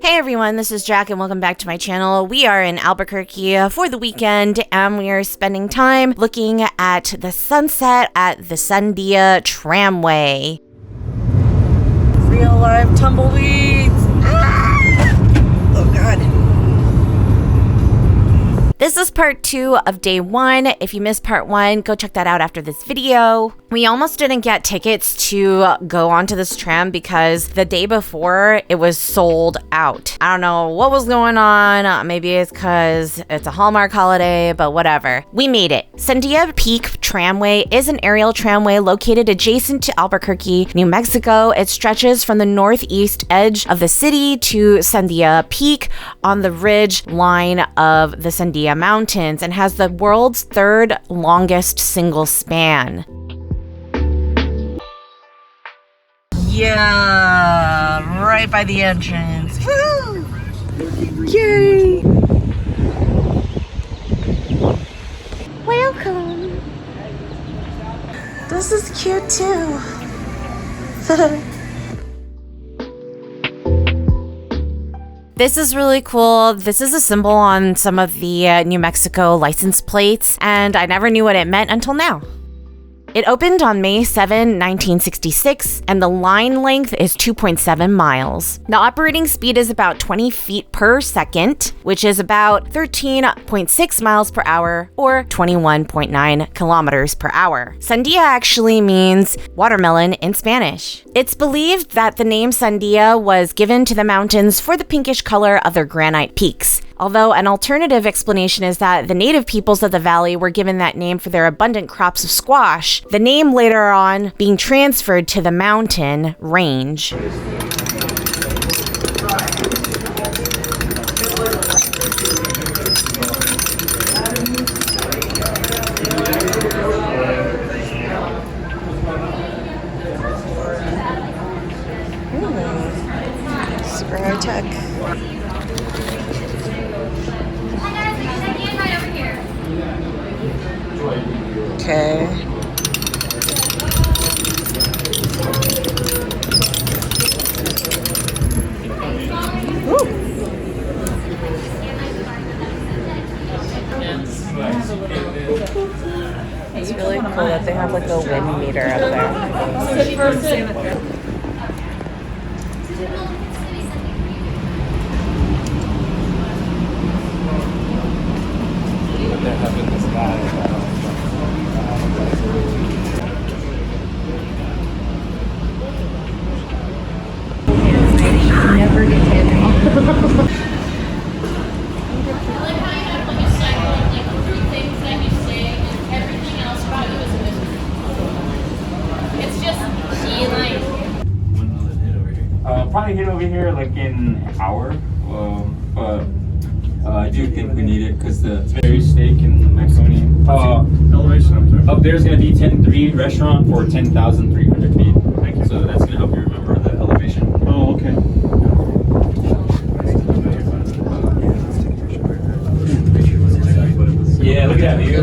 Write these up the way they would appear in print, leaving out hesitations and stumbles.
Hey everyone, this is Jack and welcome back to my channel. We are in Albuquerque for the weekend and we are spending time looking at the sunset at the Sandia Tramway. Real life tumbleweeds. Oh god. This is part 2 of day 1. If you missed part 1, go check that out after this video. We almost didn't get tickets to go onto this tram because the day before it was sold out. I don't know what was going on. Maybe it's because it's a Hallmark holiday, but whatever. We made it. Sandia Peak Tramway is an aerial tramway located adjacent to Albuquerque, New Mexico. It stretches from the northeast edge of the city to Sandia Peak on the ridge line of the Sandia Mountains and has the world's 3rd longest single span. Yeah, right by the entrance. Woo! Yay! Welcome. This is cute too. This is really cool. This is a symbol on some of the New Mexico license plates, and I never knew what it meant until now. It opened on May 7, 1966, and the line length is 2.7 miles. The operating speed is about 20 feet per second, which is about 13.6 miles per hour or 21.9 kilometers per hour. Sandia actually means watermelon in Spanish. It's believed that the name Sandia was given to the mountains for the pinkish color of their granite peaks. Although an alternative explanation is that the native peoples of the valley were given that name for their abundant crops of squash, the name later on being transferred to the mountain range. Super high tech. Okay. Ooh. It's really cool that they have like a wind meter up there. Never get probably hit over here like in an hour, but I do think we need it because the berry steak and macaroni. Elevation up there's gonna be 10.3 restaurant for 10,300 feet. Thank you. So that's gonna help you remember the elevation. Oh, okay. Yeah, look at that view.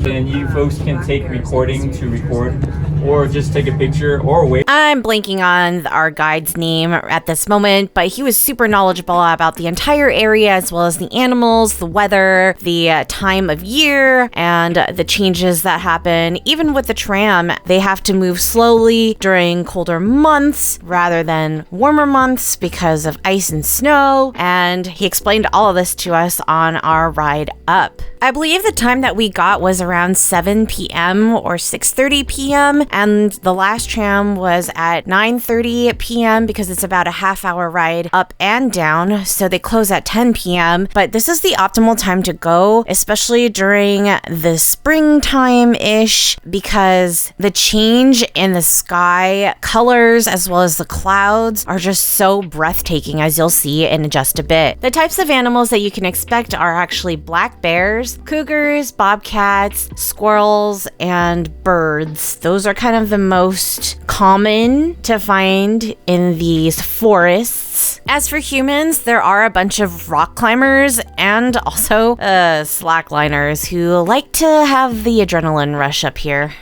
Then you folks can take recording to record, or just take a picture, or wait. I'm blanking on our guide's name at this moment, but he was super knowledgeable about the entire area as well as the animals, the weather, the time of year, and the changes that happen. Even with the tram, they have to move slowly during colder months rather than warmer months because of ice and snow, and he explained all of this to us on our ride up. I believe the time that we got was around 7 p.m. or 6:30 p.m. and the last tram was at 9:30 p.m. because it's about a half-hour ride up and down, so they close at 10 p.m. But this is the optimal time to go, especially during the springtime-ish, because the change in the sky colors as well as the clouds are just so breathtaking, as you'll see in just a bit. The types of animals that you can expect are actually black bears, cougars, bobcats, squirrels, and birds. Those are kind of the most common to find in these forests. As for humans, there are a bunch of rock climbers and also slackliners who like to have the adrenaline rush up here.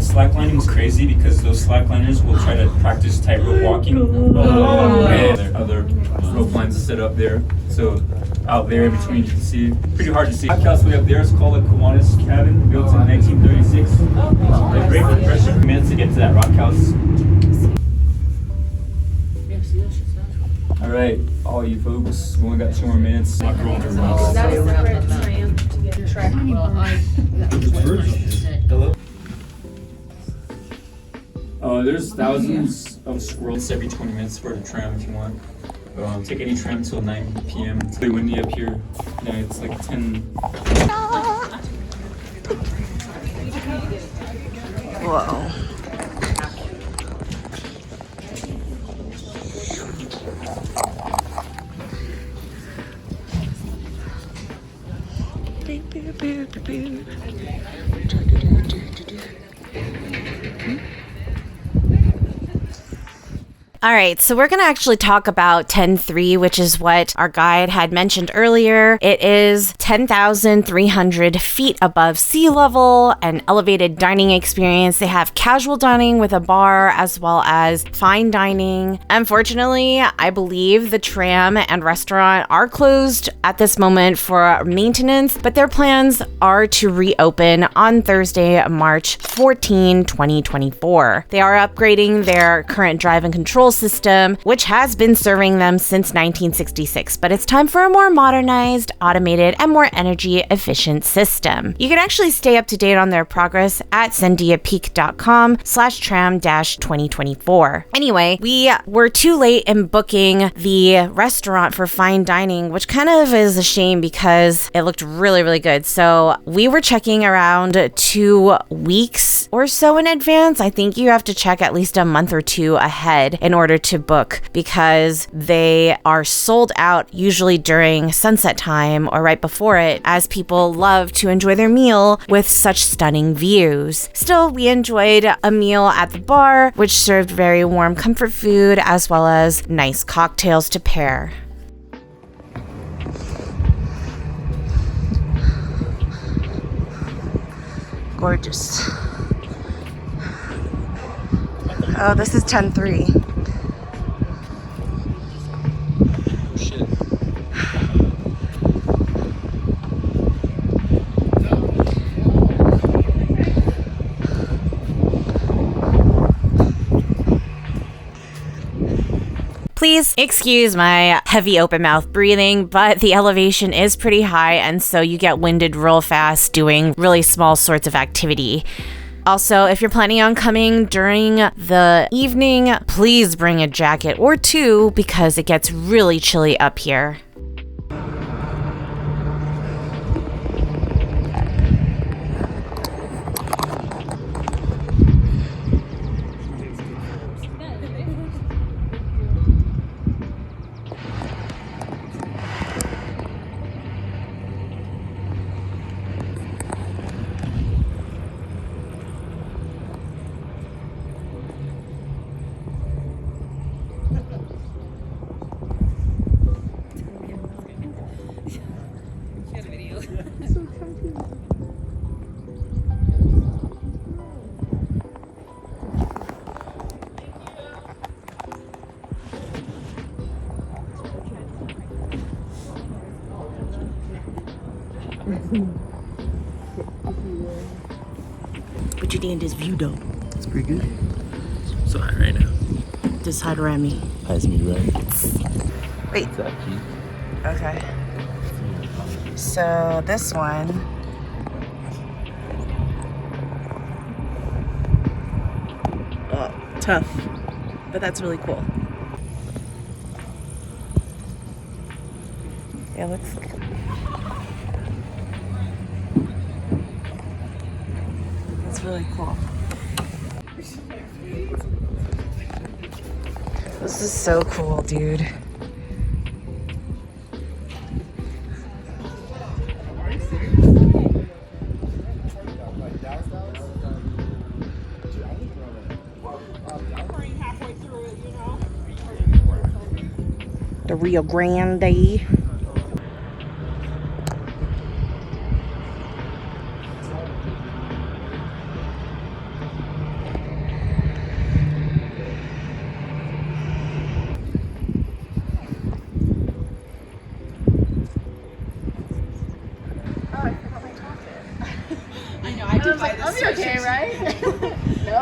Slacklining is crazy because those slackliners will try to practice tightrope walking. Of set up there. So out there in between, you can see, pretty hard to see. Rock house way up there is called the Kiwanis Cabin, built in 1936. The Great Depression. Minutes to get to that rock house. All right, all you folks, we only got 2 more minutes. That is the correct time to get track. Hello? There's thousands of squirrels every 20 minutes for the tram if you want. Take any tram till 9 p.m. It's really windy up here. Yeah, it's like 10. Whoa. All right, so we're going to actually talk about 10-3, which is what our guide had mentioned earlier. It is 10,300 feet above sea level, an elevated dining experience. They have casual dining with a bar as well as fine dining. Unfortunately, I believe the tram and restaurant are closed at this moment for maintenance, but their plans are to reopen on Thursday, March 14, 2024. They are upgrading their current drive and control system, which has been serving them since 1966, but it's time for a more modernized, automated, and more energy efficient system. You can actually stay up to date on their progress at sandiapeak.com/tram-2024. Anyway, we were too late in booking the restaurant for fine dining, which kind of is a shame because it looked really, really good. So we were checking around 2 weeks or so in advance. I think you have to check at least a month or 2 ahead in order to book because they are sold out usually during sunset time or right before it, as people love to enjoy their meal with such stunning views. Still, we enjoyed a meal at the bar, which served very warm comfort food as well as nice cocktails to pair. Gorgeous. Oh, this is 10-3. Shit. Please excuse my heavy open mouth breathing, but the elevation is pretty high, and so you get winded real fast doing really small sorts of activity. Also, if you're planning on coming during the evening, please bring a jacket or 2 because it gets really chilly up here. What you think of this view though? It's pretty good. So high right now. Just hide around me. Highest me right. Wait. What's that, Keith? Okay. So this one. Oh, tough. But that's really cool. Yeah, looks good. That's really cool. This is so cool, dude. The Rio Grande.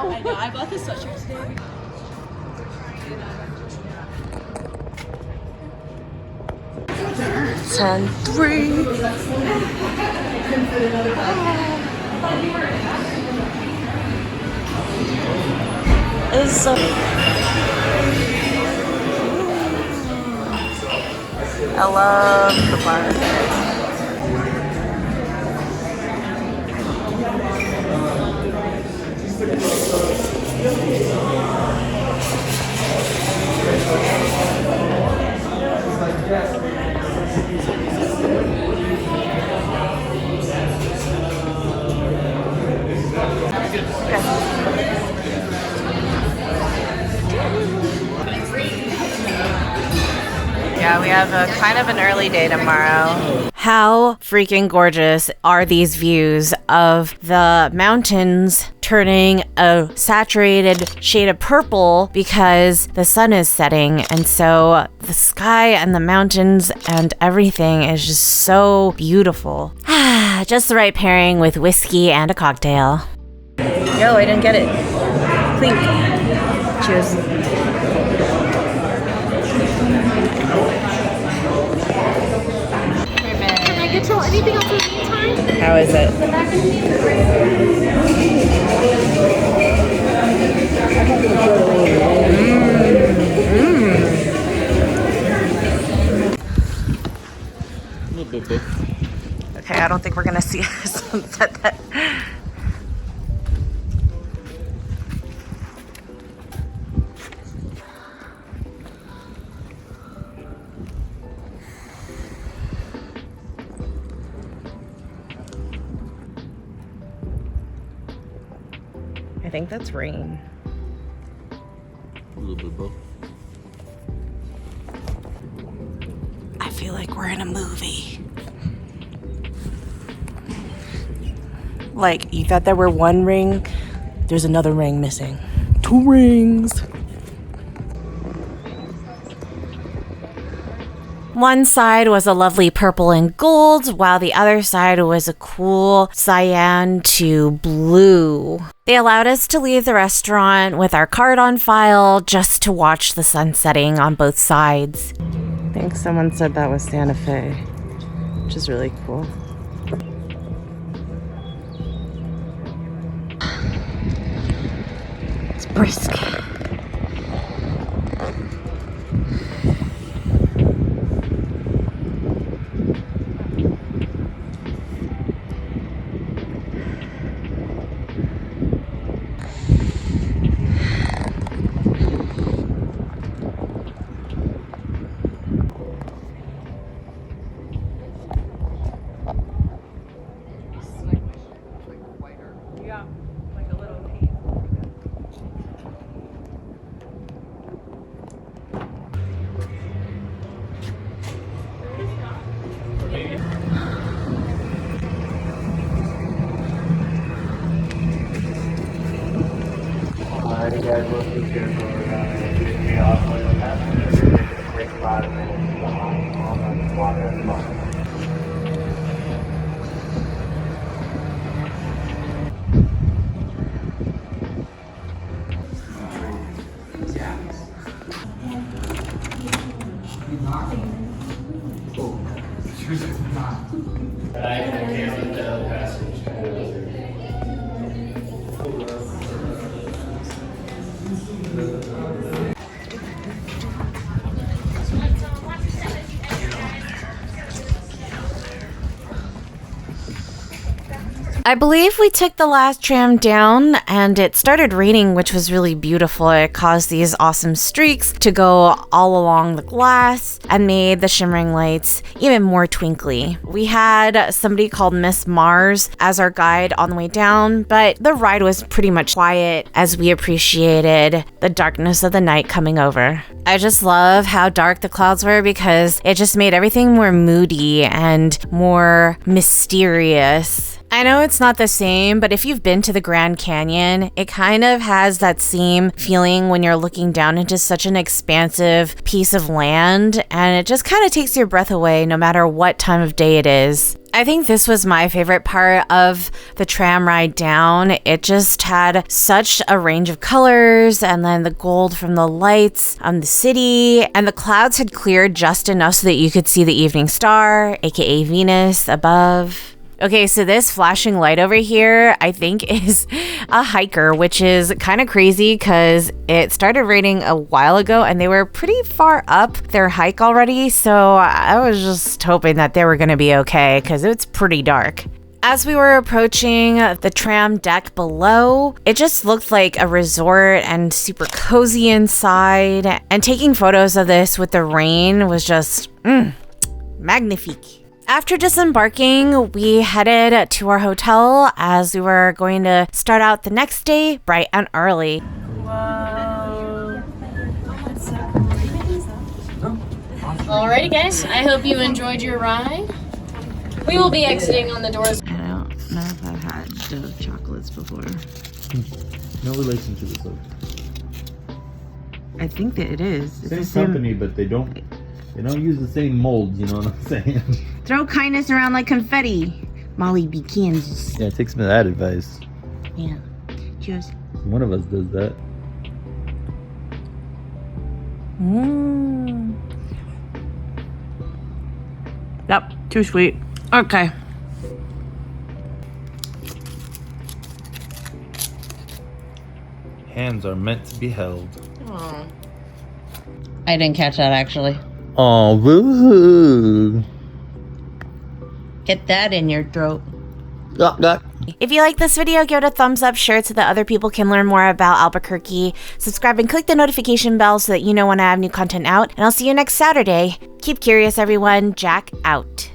I know, I bought this sweatshirt today. Is so I love the bar. Yeah, we have a kind of an early day tomorrow. How freaking gorgeous are these views of the mountains turning a saturated shade of purple because the sun is setting, and so the sky and the mountains and everything is just so beautiful. Just the right pairing with whiskey and a cocktail. Yo, I didn't get it. Clink. Cheers. Can I get you anything else in the meantime? How is it? A little bit both. Okay, I don't think we're gonna see a sunset that. I think that's rain. A little bit both. I feel like we're in a movie. Like, you thought there were one ring, there's another ring missing. 2 rings. One side was a lovely purple and gold, while the other side was a cool cyan to blue. They allowed us to leave the restaurant with our card on file just to watch the sun setting on both sides. I think someone said that was Santa Fe, which is really cool. It's brisk. You guys will be careful getting me off like what happened. It takes 5 minutes behind on the water at the bottom. I believe we took the last tram down and it started raining, which was really beautiful. It caused these awesome streaks to go all along the glass and made the shimmering lights even more twinkly. We had somebody called Miss Mars as our guide on the way down, but the ride was pretty much quiet as we appreciated the darkness of the night coming over. I just love how dark the clouds were because it just made everything more moody and more mysterious. I know it's not the same, but if you've been to the Grand Canyon, it kind of has that same feeling when you're looking down into such an expansive piece of land, and it just kind of takes your breath away no matter what time of day it is. I think this was my favorite part of the tram ride down. It just had such a range of colors, and then the gold from the lights on the city, and the clouds had cleared just enough so that you could see the evening star, aka Venus, above. Okay, so this flashing light over here, I think is a hiker, which is kind of crazy because it started raining a while ago and they were pretty far up their hike already. So I was just hoping that they were going to be okay because it's pretty dark. As we were approaching the tram deck below, it just looked like a resort and super cozy inside. And taking photos of this with the rain was just magnifique. After disembarking, we headed to our hotel as we were going to start out the next day bright and early. Alrighty, guys. I hope you enjoyed your ride. We will be exiting on the doors. I don't know if I've had Dove chocolates before. No relation to this though. I think that it is. It's Same the same company, but they don't use the same molds, you know what I'm saying? Throw kindness around like confetti. Molly B. Kansas. Yeah, take some of that advice. Yeah. Cheers. One of us does that. Yep, too sweet. Okay. Hands are meant to be held. I didn't catch that actually. Oh, woohoo! Get that in your throat. Got. If you like this video, give it a thumbs up, share it so that other people can learn more about Albuquerque. Subscribe and click the notification bell so that you know when I have new content out. And I'll see you next Saturday. Keep curious, everyone. Jack out.